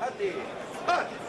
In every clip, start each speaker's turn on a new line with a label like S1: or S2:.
S1: A ti. A ti.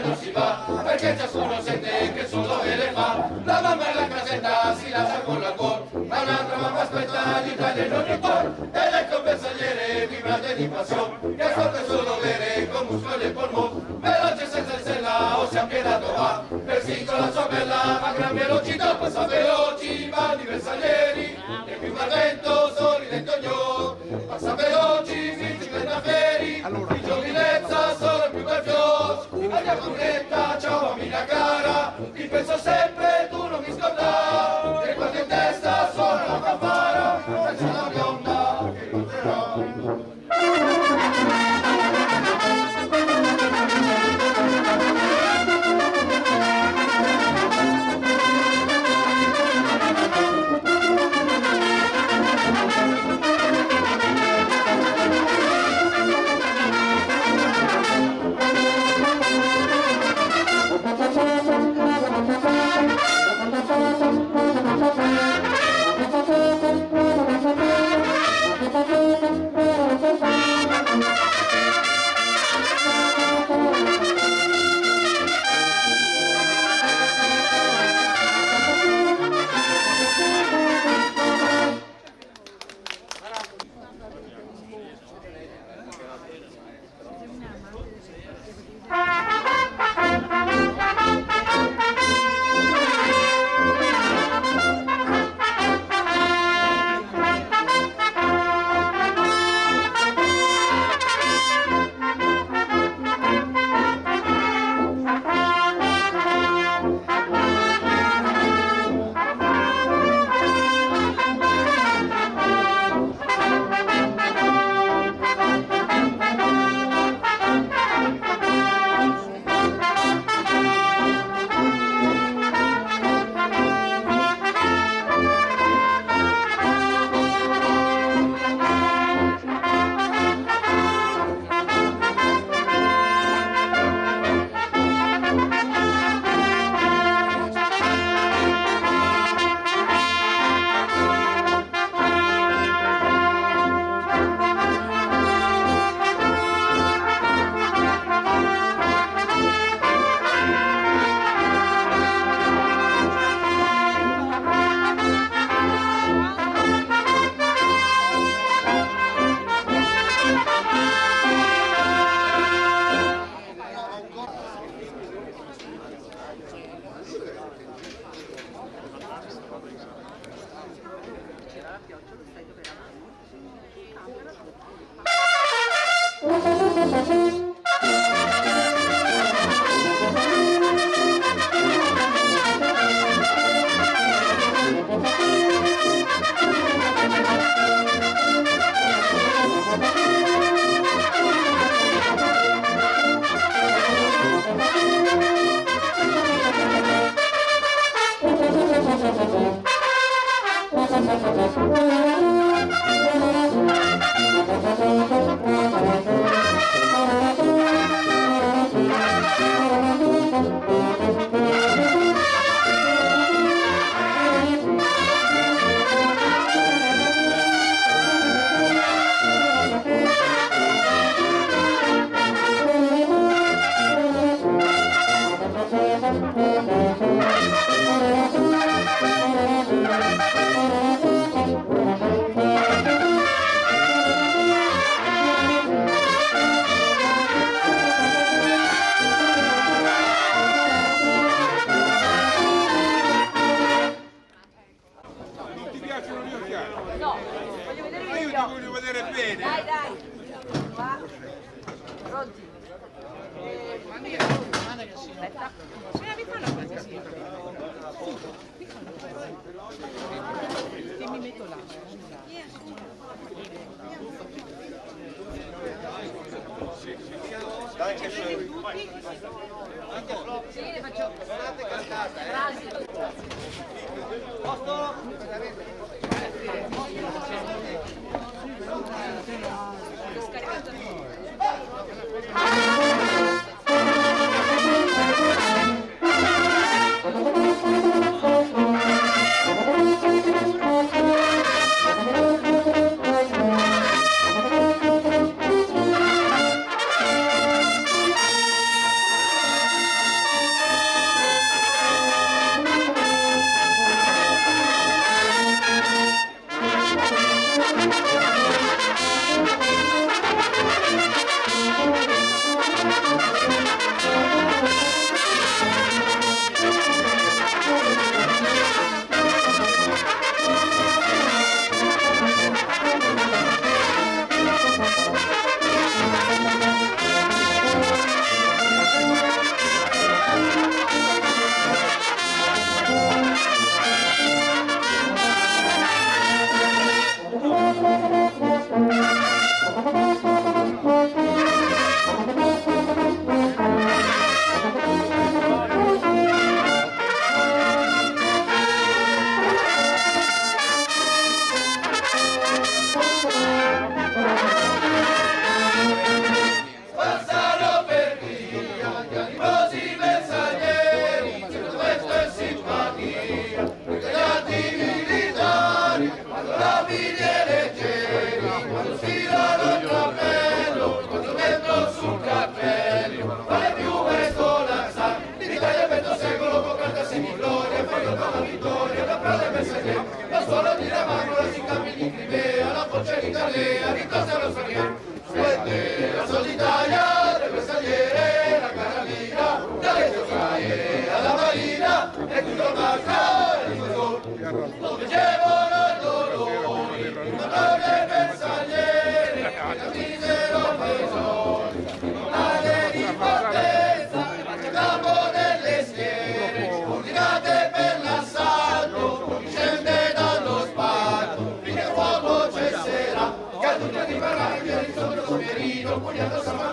S2: non si va, perché ciascuno sente che il suo dovere fa. La mamma in la casetta si lascia con la cuor, ma un'altra mamma aspetta l'Italia in ogni cuor. Ed ecco il bersagliere vibrante di passione, che ascolta il suo dovere con muscoli e polmoni. Veloce senza il sella o si è appiedato va, persino con la sua bella ma gran velocità. Passa veloci bandi bersaglieri, e più va il vento sorridente ognuno. Passa veloci vinci feri, di giovinezza solo il più bel fior. Andiamo Brunetta, ciao amica cara, ti penso sempre, tu non mi scordare. E quando in testa suona la fanfara, penso alla bionda che incontrerò.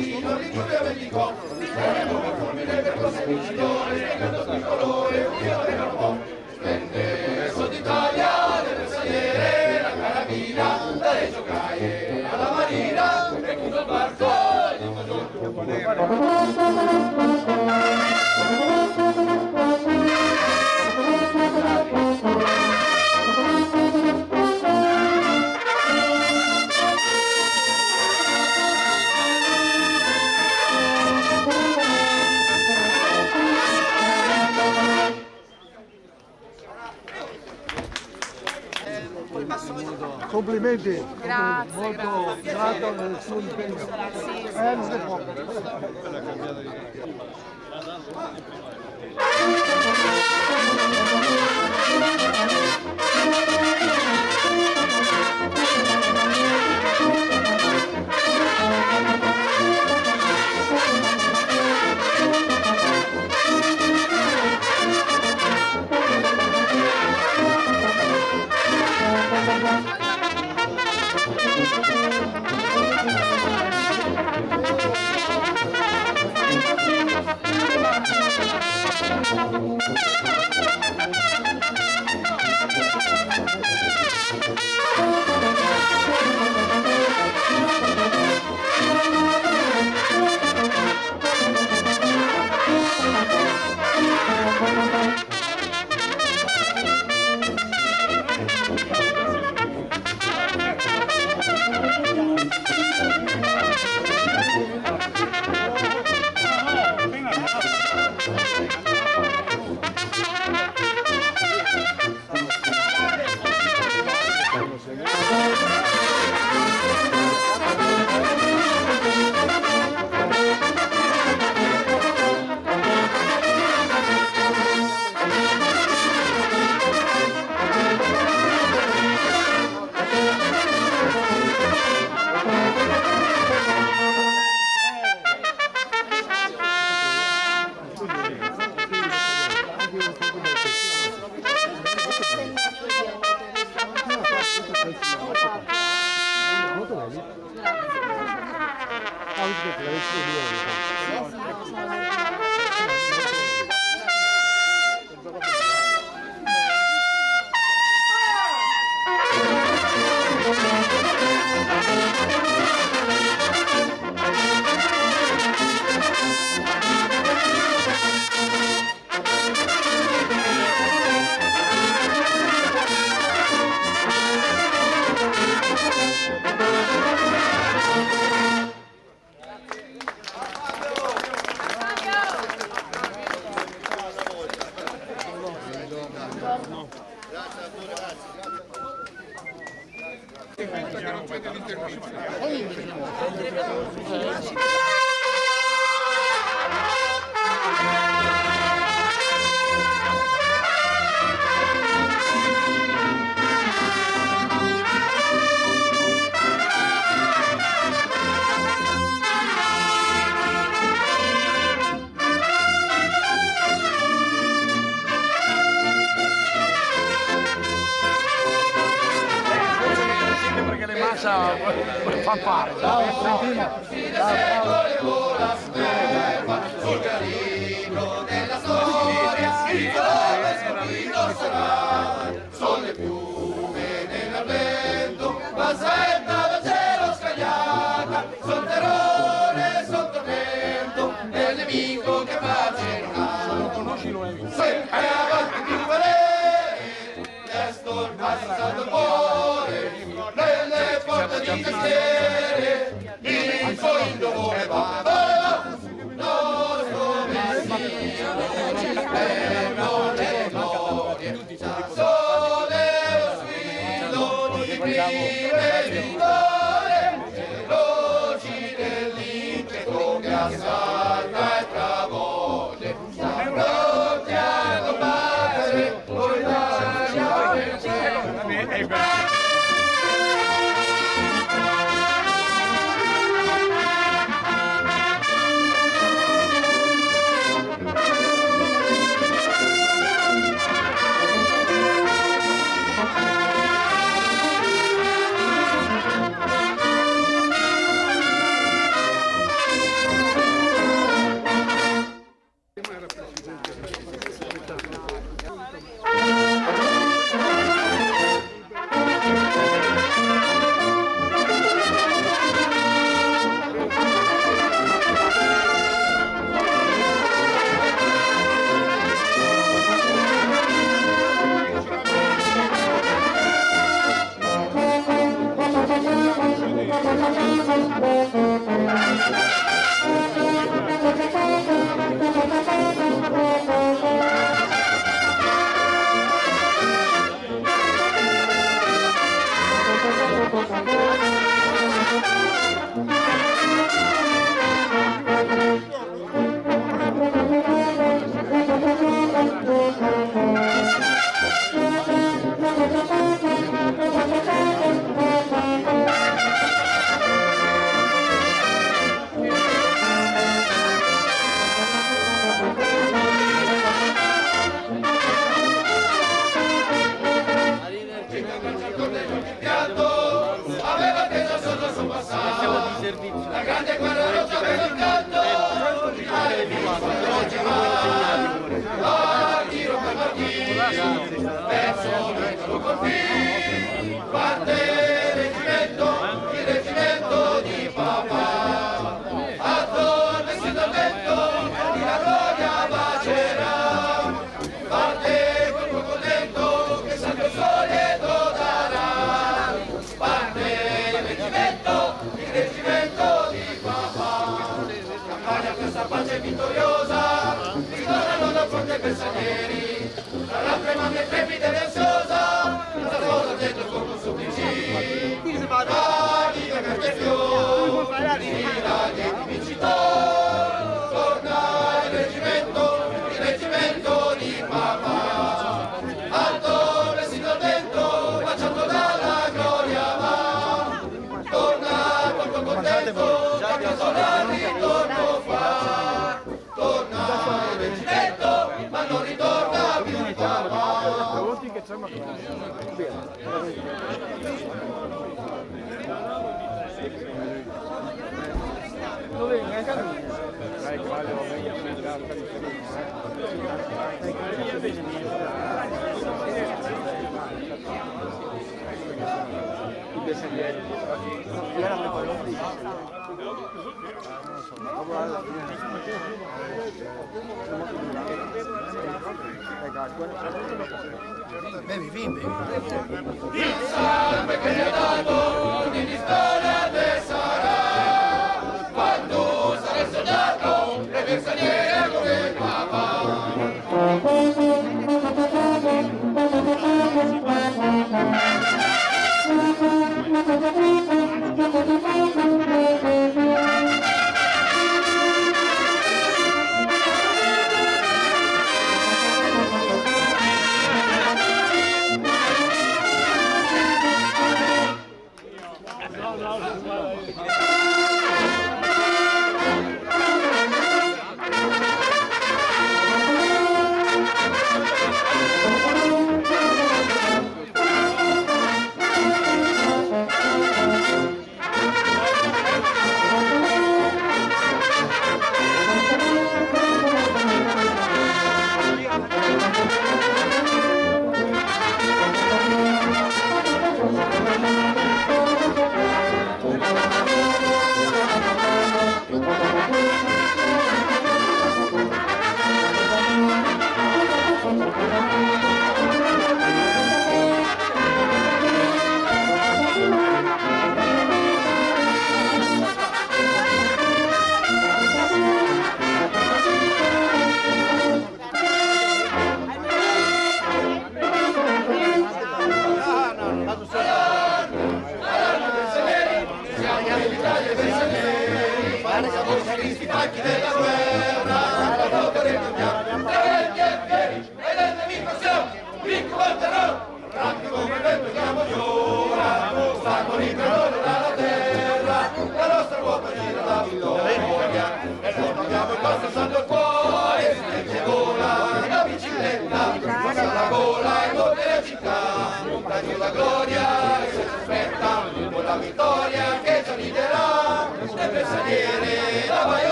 S2: Martino, Liguria vendicò, come fulmine per cose vincitore, spiegando il colore, un dio del capo. Venne Sud Italia, del bersagliere, la carabina, da Reggio Caie alla marina, e chiuso il barco, e di
S3: Complimenti,
S4: Grazie,
S3: molto
S4: grazie.
S3: grato del suo impegno. Non è poco.
S5: Fa fare.
S2: sul carino della storia, il dove scoprito sarà, sono le piume nell'avvento, ma saetta da cielo scagliata, son terrore, son tormento, del nemico che pace non ha. Se è avanti più valere, resto il passato cuore, nelle porte di castiere, il suo indovore va, nostro Messia, eterno nelle glorie, sole lo squillo di prime vittorie, veloci nell'impeto che assalta e travolge, pronti a combattere, poi l'Italia vincerà. Aveva teso sotto il suo passato, la grande guerra rotta per il canto, hai visto tiro per partito, verso l'altro confine, parte il reggimento di papà, attorno il del vento, di la gloria bacerà, parte col fuoco dentro, che sangue il sole darà, parte il reggimento di papà, campagna questa pace vittoriosa, ritornano dal fronte bersaglieri, dall'altra mano trepida ed ansiosa, la sposa dentro il fuoco supplici, la viva cartefiore, gira dietro vincitore, torna il reggimento di papà, alto vestito al vento, baciato dalla gloria va, torna molto contento, già sola ritorno fa, torna il reggimento, ma non ritorna più il papà. Il sangue che gli ha dato di dispone sarà, quando sarà il soldato e bersagliere come il papà.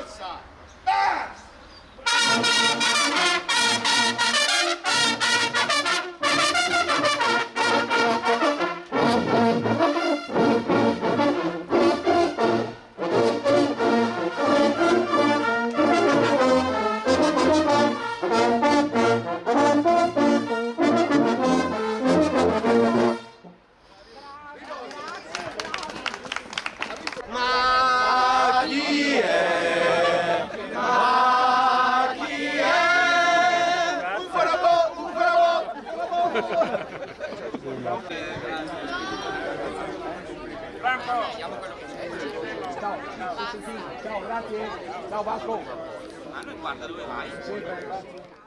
S2: corsa! Marcia! Ma chi è? Ma chi è? Un farabò, un farabò, un farabò.
S3: Ciao, grazie. Ciao Vasco.
S4: Ma noi guarda dove vai?